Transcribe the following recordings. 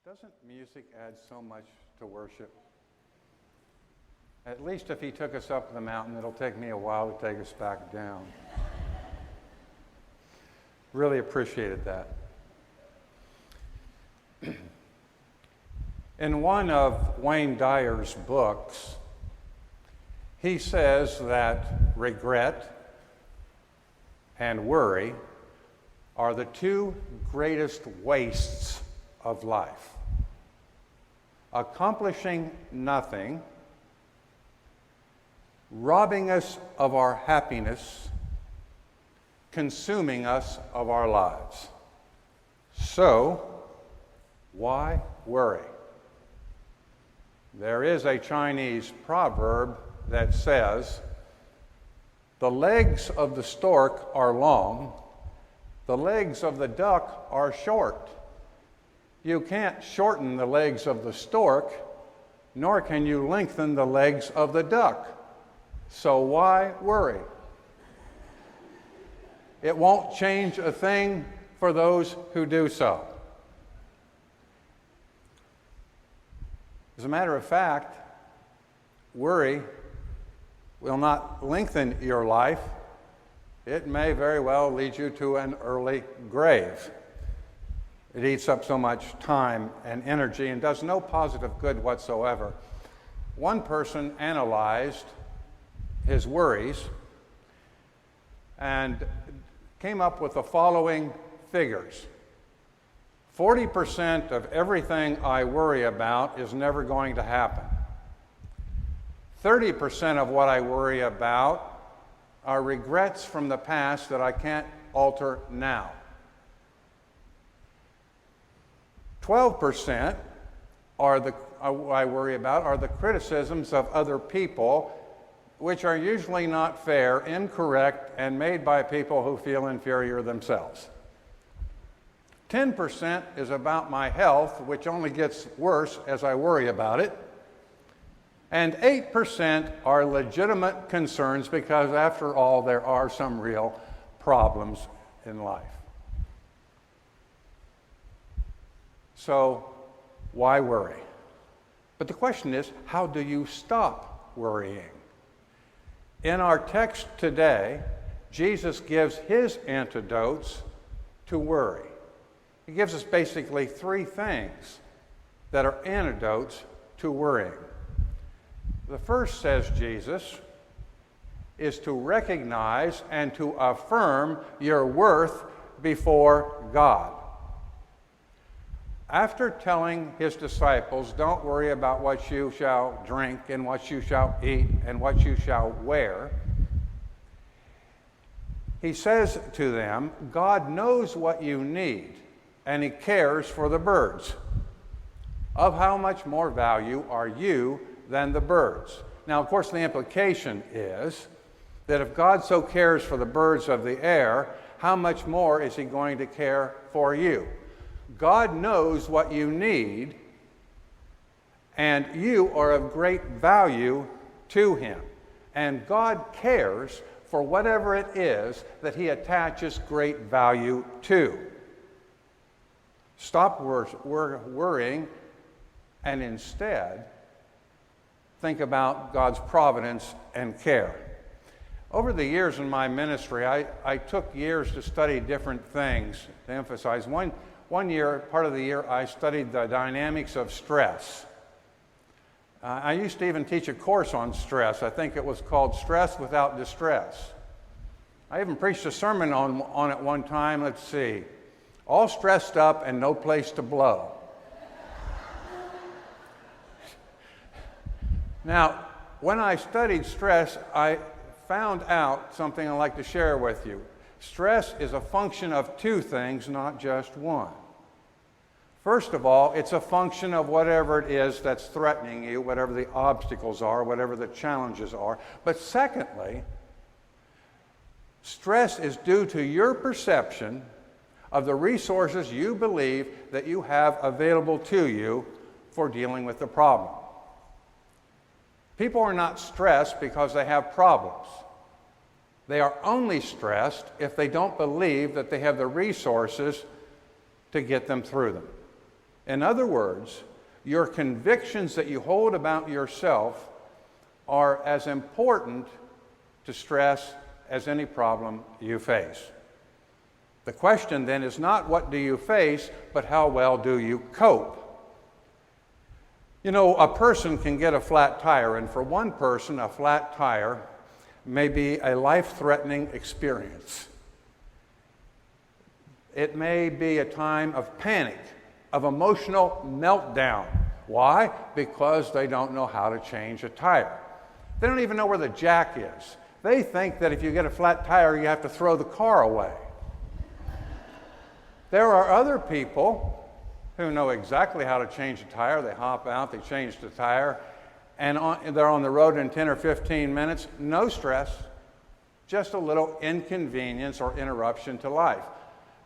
Doesn't music add so much to worship? At least if he took us up the mountain, it'll take me a while to take us back down. Really appreciated that. In one of Wayne Dyer's books, he says that regret and worry are the two greatest wastes of life. Accomplishing nothing, robbing us of our happiness, consuming us of our lives. So, why worry? There is a Chinese proverb that says, "The legs of the stork are long, the legs of the duck are short." You can't shorten the legs of the stork, nor can you lengthen the legs of the duck. So why worry? It won't change a thing for those who do so. As a matter of fact, worry will not lengthen your life. It may very well lead you to an early grave. It eats up so much time and energy and does no positive good whatsoever. One person analyzed his worries and came up with the following figures. 40% of everything I worry about is never going to happen. 30% of what I worry about are regrets from the past that I can't alter now. 12% I worry about are the criticisms of other people, which are usually not fair, incorrect, and made by people who feel inferior themselves. 10% is about my health, which only gets worse as I worry about it. And 8% are legitimate concerns because, after all, there are some real problems in life. So, why worry? But the question is, how do you stop worrying? In our text today, Jesus gives his antidotes to worry. He gives us basically three things that are antidotes to worrying. The first, says Jesus, is to recognize and to affirm your worth before God. After telling his disciples, don't worry about what you shall drink and what you shall eat and what you shall wear, he says to them, God knows what you need, and he cares for the birds. Of how much more value are you than the birds? Now, of course, the implication is that if God so cares for the birds of the air, how much more is he going to care for you? God knows what you need, and you are of great value to him. And God cares for whatever it is that he attaches great value to. Stop worrying and instead think about God's providence and care. Over the years in my ministry, I took years to study different things to emphasize. One year, part of the year, I studied the dynamics of stress. I used to even teach a course on stress. I think it was called Stress Without Distress. I even preached a sermon on it one time. Let's see. All stressed up and no place to blow. Now, when I studied stress, I found out something I'd like to share with you. Stress is a function of two things, not just one. First of all, it's a function of whatever it is that's threatening you, whatever the obstacles are, whatever the challenges are. But secondly, stress is due to your perception of the resources you believe that you have available to you for dealing with the problem. People are not stressed because they have problems. They are only stressed if they don't believe that they have the resources to get them through them. In other words, your convictions that you hold about yourself are as important to stress as any problem you face. The question then is not what do you face, but how well do you cope? You know, a person can get a flat tire, and for one person, a flat tire may be a life-threatening experience. It may be a time of panic, of emotional meltdown. Why? Because they don't know how to change a tire. They don't even know where the jack is. They think that if you get a flat tire, you have to throw the car away. There are other people who know exactly how to change a tire. They hop out, they change the tire, and they're on the road in 10 or 15 minutes. No stress, just a little inconvenience or interruption to life.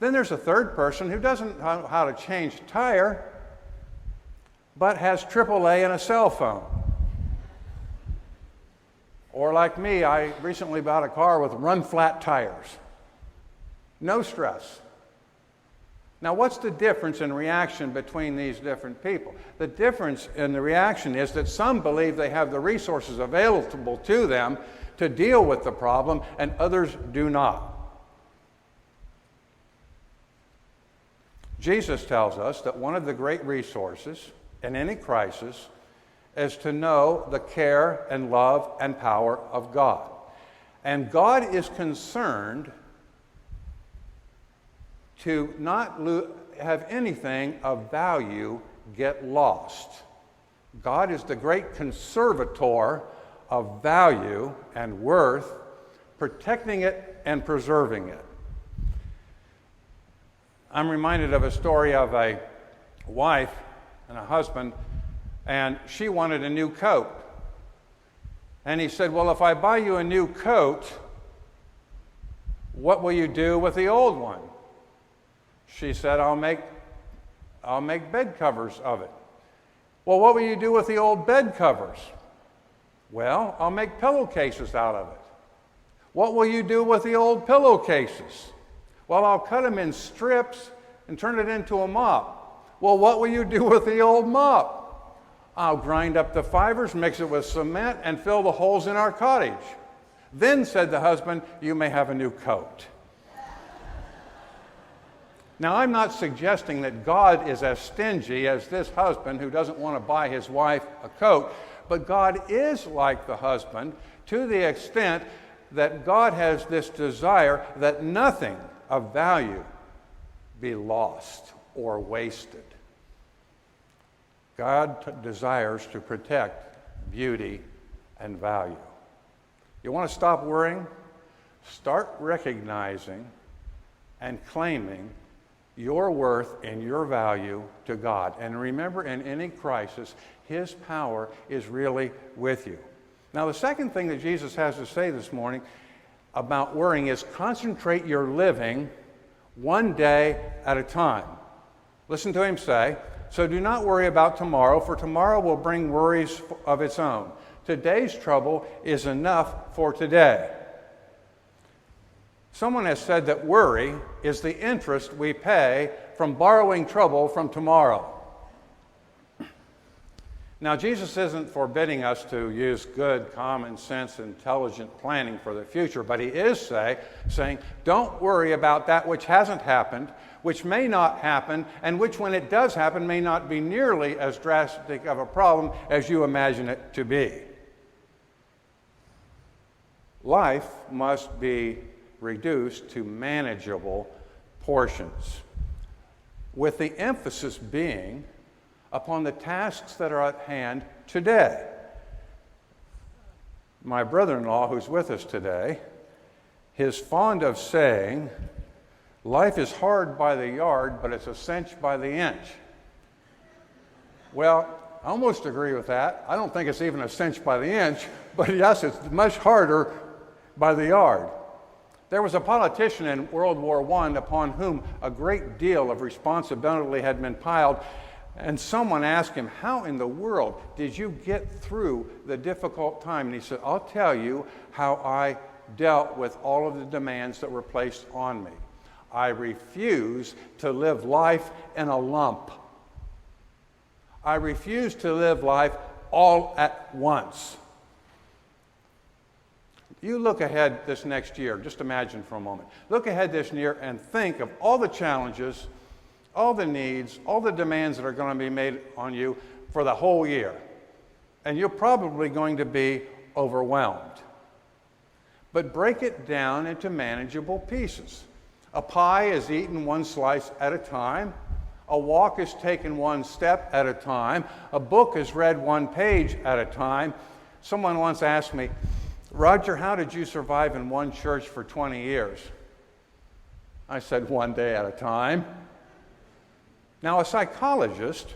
Then there's a third person who doesn't know how to change a tire, but has AAA and a cell phone. Or like me, I recently bought a car with run-flat tires. No stress. Now, what's the difference in reaction between these different people? The difference in the reaction is that some believe they have the resources available to them to deal with the problem, and others do not. Jesus tells us that one of the great resources in any crisis is to know the care and love and power of God. And God is concerned to not have anything of value get lost. God is the great conservator of value and worth, protecting it and preserving it. I'm reminded of a story of a wife and a husband, and she wanted a new coat. And he said, "Well, if I buy you a new coat, what will you do with the old one?" She said, I'll make bed covers of it. "Well, what will you do with the old bed covers?" "Well, I'll make pillowcases out of it." "What will you do with the old pillowcases?" "Well, I'll cut them in strips and turn it into a mop." "Well, what will you do with the old mop?" "I'll grind up the fibers, mix it with cement, and fill the holes in our cottage." "Then," said the husband, "you may have a new coat." Now, I'm not suggesting that God is as stingy as this husband who doesn't want to buy his wife a coat, but God is like the husband to the extent that God has this desire that nothing of value be lost or wasted. God desires to protect beauty and value. You want to stop worrying? Start recognizing and claiming your worth and your value to God. And remember, in any crisis, His power is really with you. Now, the second thing that Jesus has to say this morning about worrying is concentrate your living one day at a time. Listen to Him say, "So do not worry about tomorrow, for tomorrow will bring worries of its own. Today's trouble is enough for today." Someone has said that worry is the interest we pay from borrowing trouble from tomorrow. Now, Jesus isn't forbidding us to use good, common sense, intelligent planning for the future, but He is saying, don't worry about that which hasn't happened, which may not happen, and which, when it does happen, may not be nearly as drastic of a problem as you imagine it to be. Life must be reduced to manageable portions, with the emphasis being upon the tasks that are at hand today. My brother-in-law, who's with us today, is fond of saying, life is hard by the yard, but it's a cinch by the inch. Well, I almost agree with that. I don't think it's even a cinch by the inch, but yes, it's much harder by the yard. There was a politician in World War I upon whom a great deal of responsibility had been piled, and someone asked him, "How in the world did you get through the difficult time?" And he said, "I'll tell you how I dealt with all of the demands that were placed on me. I refused to live life in a lump. I refuse to live life all at once. You look ahead this next year, just imagine for a moment. Look ahead this year and think of all the challenges, all the needs, all the demands that are going to be made on you for the whole year. And you're probably going to be overwhelmed. But break it down into manageable pieces. A pie is eaten one slice at a time. A walk is taken one step at a time. A book is read one page at a time. Someone once asked me, Roger, how did you survive in one church for 20 years? I said, one day at a time. Now, a psychologist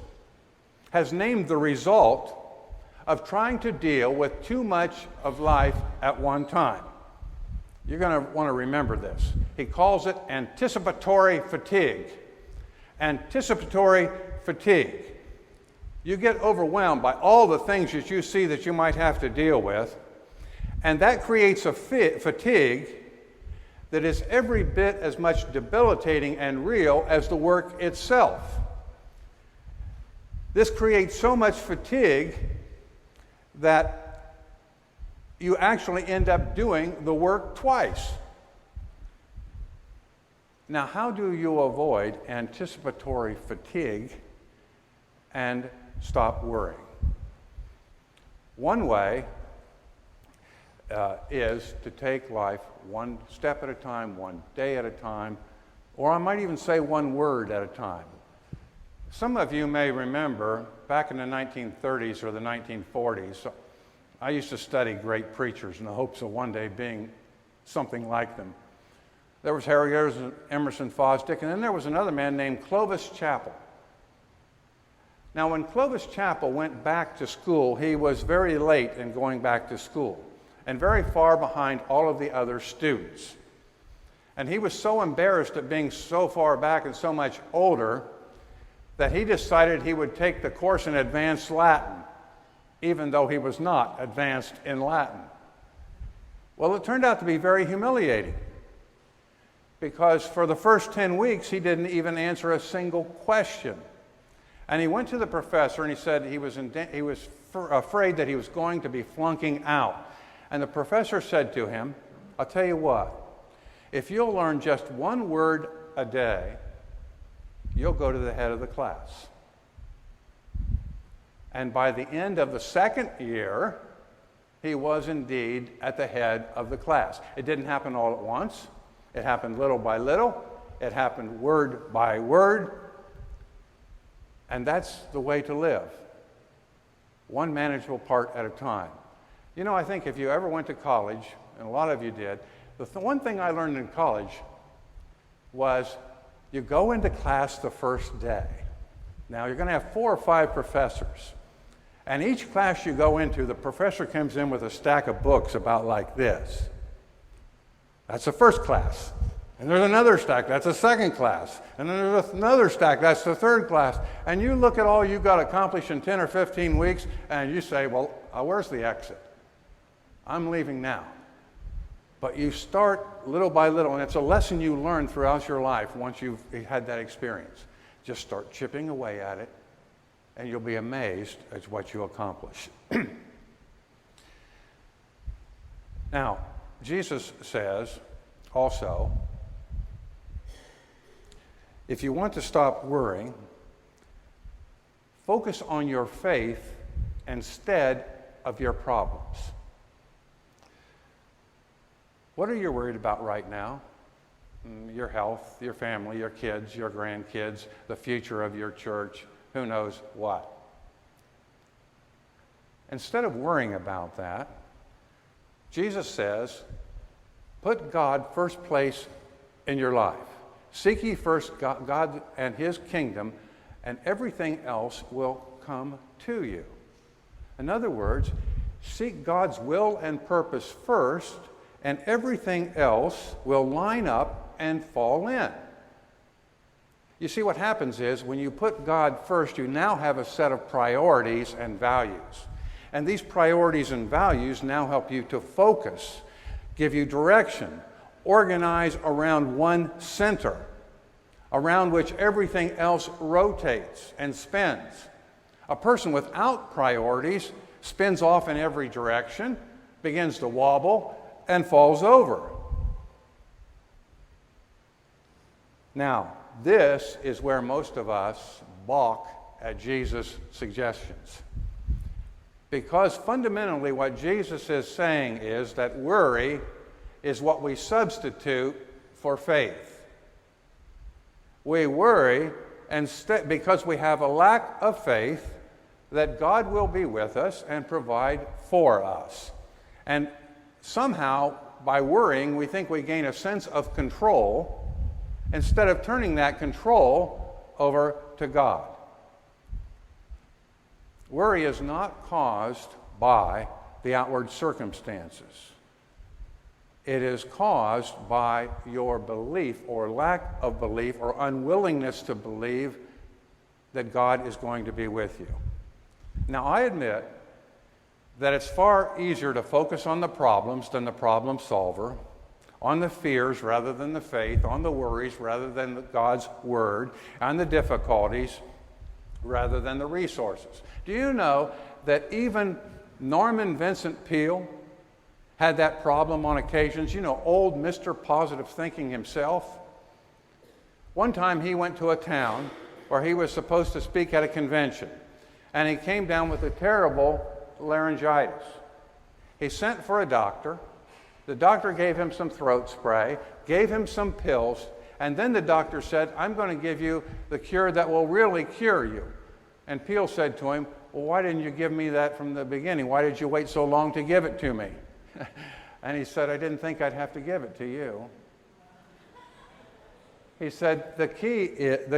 has named the result of trying to deal with too much of life at one time. You're going to want to remember this. He calls it anticipatory fatigue. Anticipatory fatigue. You get overwhelmed by all the things that you see that you might have to deal with, and that creates a fatigue that is every bit as much debilitating and real as the work itself. This creates so much fatigue that you actually end up doing the work twice. Now, how do you avoid anticipatory fatigue and stop worrying? One way is to take life one step at a time, one day at a time, or I might even say one word at a time. Some of you may remember back in the 1930s or the 1940s, I used to study great preachers in the hopes of one day being something like them. There was Harry Emerson Fosdick, and then there was another man named Clovis Chappell. Now, when Clovis Chappell went back to school, he was very late in going back to school and very far behind all of the other students. And he was so embarrassed at being so far back and so much older that he decided he would take the course in advanced Latin, even though he was not advanced in Latin. Well, it turned out to be very humiliating, because for the first 10 weeks, he didn't even answer a single question. And he went to the professor and he said he was afraid that he was going to be flunking out. And the professor said to him, I'll tell you what, if you'll learn just one word a day, you'll go to the head of the class. And by the end of the second year, he was indeed at the head of the class. It didn't happen all at once. It happened little by little. It happened word by word. And that's the way to live. One manageable part at a time. You know, I think if you ever went to college, and a lot of you did, the one thing I learned in college was you go into class the first day. Now, you're going to have 4 or 5 professors. And each class you go into, the professor comes in with a stack of books about like this. That's the first class. And there's another stack, that's the second class. And then there's another stack, that's the third class. And you look at all you got accomplished in 10 or 15 weeks, and you say, well, where's the exit? I'm leaving now. But you start little by little, and it's a lesson you learn throughout your life once you've had that experience. Just start chipping away at it, and you'll be amazed at what you accomplish. Now, Jesus says also, if you want to stop worrying, focus on your faith instead of your problems. What are you worried about right now? Your health, your family, your kids, your grandkids, the future of your church, who knows what. Instead of worrying about that, Jesus says, put God first place in your life. Seek ye first God and his kingdom, and everything else will come to you. In other words, seek God's will and purpose first, and everything else will line up and fall in. You see, what happens is when you put God first, you now have a set of priorities and values. And these priorities and values now help you to focus, give you direction, organize around one center, around which everything else rotates and spins. A person without priorities spins off in every direction, begins to wobble, and falls over. Now, this is where most of us balk at Jesus' suggestions. Because fundamentally what Jesus is saying is that worry is what we substitute for faith. We worry because we have a lack of faith that God will be with us and provide for us. And somehow, by worrying, we think we gain a sense of control instead of turning that control over to God. Worry is not caused by the outward circumstances. It is caused by your belief or lack of belief or unwillingness to believe that God is going to be with you. Now, I admit that it's far easier to focus on the problems than the problem solver, on the fears rather than the faith, on the worries rather than God's word, on the difficulties rather than the resources. Do you know that even Norman Vincent Peale had that problem on occasions? You know, old Mr. Positive Thinking himself. One time he went to a town where he was supposed to speak at a convention, and he came down with a terrible laryngitis. He sent for a doctor. The doctor gave him some throat spray, gave him some pills, and then the doctor said, "I'm going to give you the cure that will really cure you." And Peale said to him, "Well, why didn't you give me that from the beginning? Why did you wait so long to give it to me?" And he said, "I didn't think I'd have to give it to you." He said, the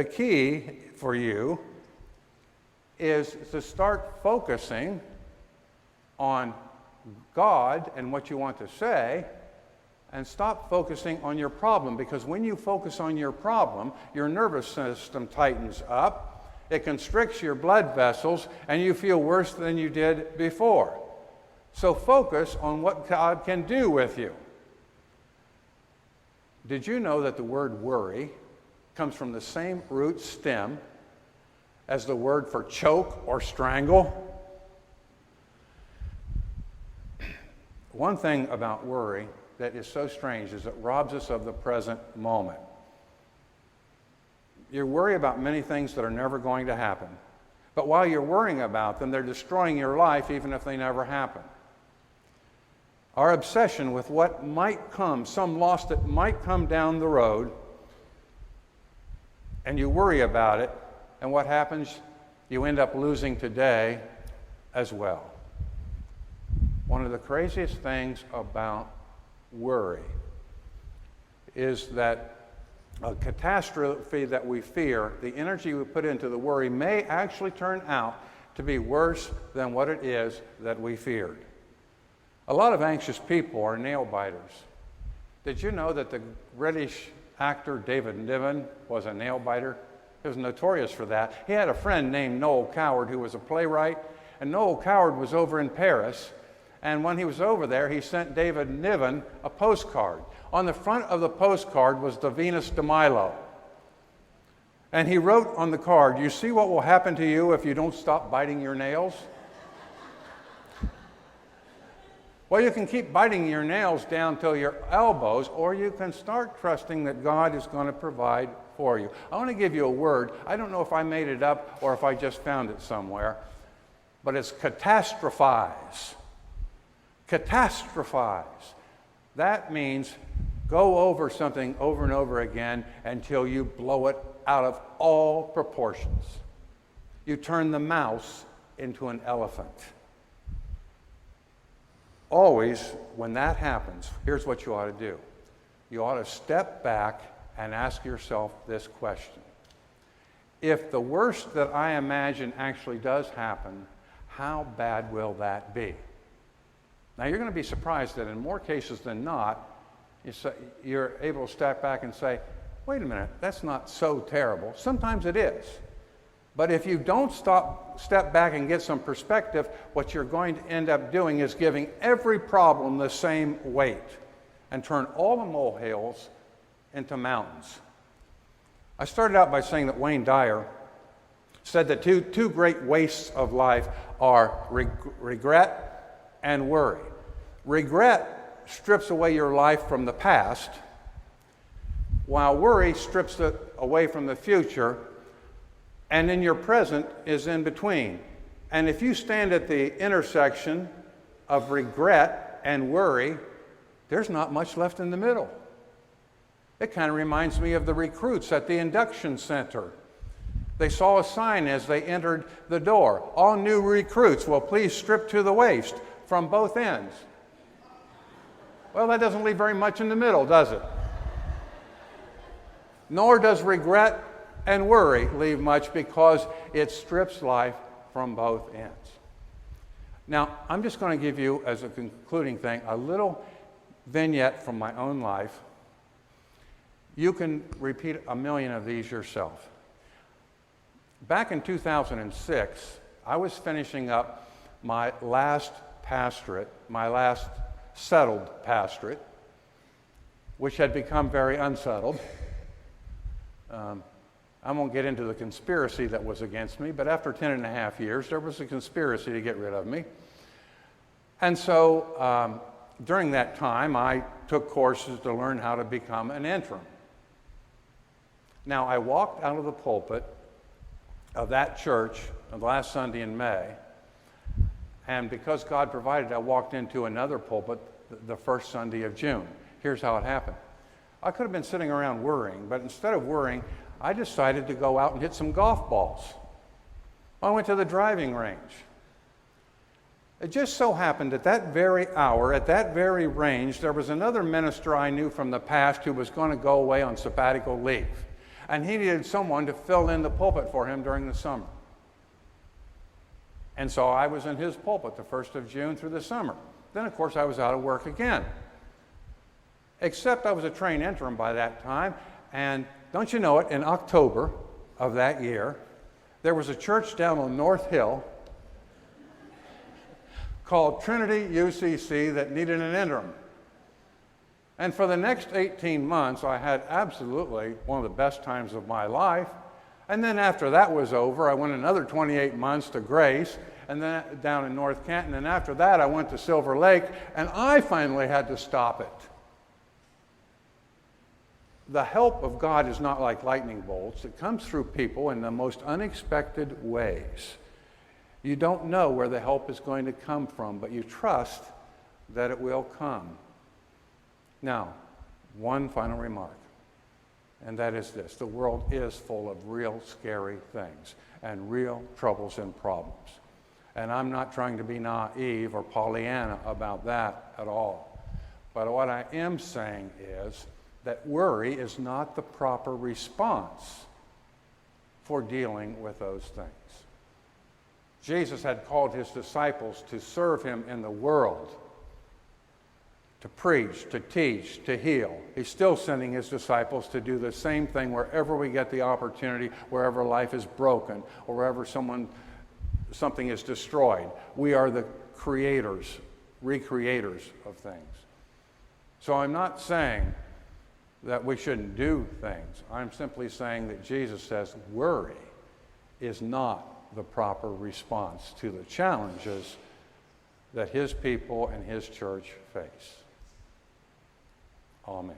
key for you is to start focusing on God and what you want to say, and stop focusing on your problem, because when you focus on your problem, your nervous system tightens up, it constricts your blood vessels, and you feel worse than you did before. So focus on what God can do with you. Did you know that the word worry comes from the same root stem as the word for choke or strangle? One thing about worry that is so strange is it robs us of the present moment. You worry about many things that are never going to happen. But while you're worrying about them, they're destroying your life even if they never happen. Our obsession with what might come, some loss that might come down the road, and you worry about it, and what happens? You end up losing today as well. One of the craziest things about worry is that a catastrophe that we fear, the energy we put into the worry may actually turn out to be worse than what it is that we feared. A lot of anxious people are nail biters. Did you know that the British actor David Niven was a nail biter? He was notorious for that. He had a friend named Noel Coward who was a playwright, and Noel Coward was over in Paris, and when he was over there, he sent David Niven a postcard. On the front of the postcard was the Venus de Milo. And he wrote on the card, "You see what will happen to you if you don't stop biting your nails?" Well, you can keep biting your nails down till your elbows, or you can start trusting that God is going to provide for you. I want to give you a word. I don't know if I made it up or if I just found it somewhere, but it's catastrophize. Catastrophize. That means go over something over and over again until you blow it out of all proportions. You turn the mouse into an elephant. Always, when that happens, here's what you ought to do. You ought to step back and ask yourself this question. If the worst that I imagine actually does happen, how bad will that be? Now, you're going to be surprised that in more cases than not, you're able to step back and say, wait a minute, that's not so terrible. Sometimes it is. But if you don't step back and get some perspective, what you're going to end up doing is giving every problem the same weight and turn all the molehills into mountains. I started out by saying that Wayne Dyer said that two great wastes of life are regret and worry. Regret strips away your life from the past, while worry strips it away from the future, and in your present is in between. And if you stand at the intersection of regret and worry, there's not much left in the middle. It kind of reminds me of the recruits at the induction center. They saw a sign as they entered the door. All new recruits will please strip to the waist from both ends. Well, that doesn't leave very much in the middle, does it? Nor does regret and worry leave much, because it strips life from both ends. Now, I'm just going to give you, as a concluding thing, a little vignette from my own life. You can repeat a million of these yourself. Back in 2006, I was finishing up my last pastorate, my last settled pastorate, which had become very unsettled. I won't get into the conspiracy that was against me, but after 10 and a half years, there was a conspiracy to get rid of me. And so during that time, I took courses to learn how to become an interim. Now, I walked out of the pulpit of that church on the last Sunday in May, and because God provided, I walked into another pulpit the first Sunday of June. Here's how it happened. I could have been sitting around worrying, but instead of worrying, I decided to go out and hit some golf balls. I went to the driving range. It just so happened at that very hour, at that very range, there was another minister I knew from the past who was going to go away on sabbatical leave. And he needed someone to fill in the pulpit for him during the summer. And so I was in his pulpit the 1st of June through the summer. Then, of course, I was out of work again. Except I was a trained interim by that time. And don't you know it, in October of that year, there was a church down on North Hill called Trinity UCC that needed an interim. And for the next 18 months, I had absolutely one of the best times of my life. And then after that was over, I went another 28 months to Grace, and then down in North Canton. And after that, I went to Silver Lake, and I finally had to stop it. The help of God is not like lightning bolts. It comes through people in the most unexpected ways. You don't know where the help is going to come from, but you trust that it will come. Now, one final remark, and that is this. The world is full of real scary things and real troubles and problems. And I'm not trying to be naive or Pollyanna about that at all. But what I am saying is that worry is not the proper response for dealing with those things. Jesus had called his disciples to serve him in the world, to preach, to teach, to heal. He's still sending his disciples to do the same thing wherever we get the opportunity, wherever life is broken, or wherever something is destroyed. We are the creators, recreators of things. So I'm not saying that we shouldn't do things. I'm simply saying that Jesus says worry is not the proper response to the challenges that his people and his church face. Amen.